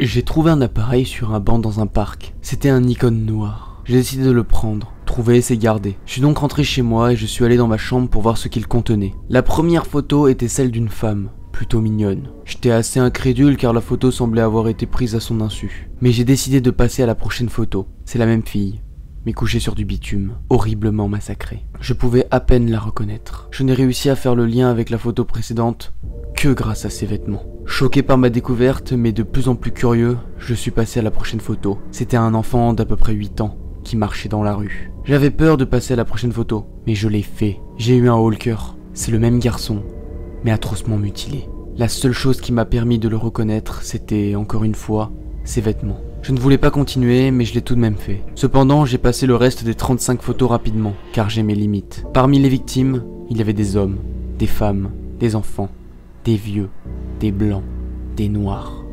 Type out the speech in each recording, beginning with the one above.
J'ai trouvé un appareil sur un banc dans un parc. C'était un Nikon noir. J'ai décidé de le prendre. Trouver, c'est garder. Je suis donc rentré chez moi et je suis allé dans ma chambre pour voir ce qu'il contenait. La première photo était celle d'une femme, plutôt mignonne. J'étais assez incrédule car la photo semblait avoir été prise à son insu. Mais j'ai décidé de passer à la prochaine photo. C'est la même fille, mais couchée sur du bitume, horriblement massacrée. Je pouvais à peine la reconnaître. Je n'ai réussi à faire le lien avec la photo précédente que grâce à ses vêtements. Choqué par ma découverte, mais de plus en plus curieux, je suis passé à la prochaine photo. C'était un enfant d'à peu près 8 ans qui marchait dans la rue. J'avais peur de passer à la prochaine photo, mais je l'ai fait. J'ai eu un haut le cœur. C'est le même garçon, mais atrocement mutilé. La seule chose qui m'a permis de le reconnaître, c'était, encore une fois, ses vêtements. Je ne voulais pas continuer, mais je l'ai tout de même fait. Cependant, j'ai passé le reste des 35 photos rapidement, car j'ai mes limites. Parmi les victimes, il y avait des hommes, des femmes, des enfants, des vieux, des blancs, des noirs.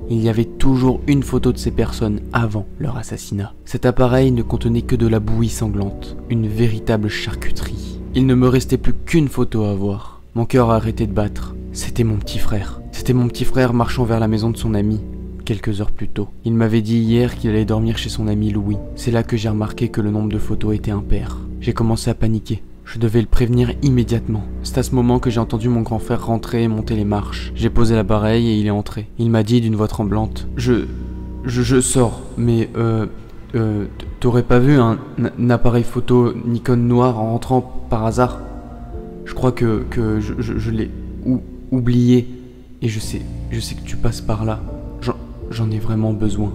Il y avait toujours une photo de ces personnes avant leur assassinat. Cet appareil ne contenait que de la bouillie sanglante, une véritable charcuterie. Il ne me restait plus qu'une photo à voir. Mon cœur a arrêté de battre. C'était mon petit frère. C'était mon petit frère marchant vers la maison de son ami, quelques heures plus tôt. Il m'avait dit hier qu'il allait dormir chez son ami Louis. C'est là que j'ai remarqué que le nombre de photos était impair. J'ai commencé à paniquer. Je devais le prévenir immédiatement. C'est à ce moment que j'ai entendu mon grand frère rentrer et monter les marches. J'ai posé l'appareil et il est entré. Il m'a dit d'une voix tremblante: Je sors, mais t'aurais pas vu un appareil photo Nikon noir en rentrant par hasard? Je crois que je l'ai oublié et je sais que tu passes par là. J'en ai vraiment besoin.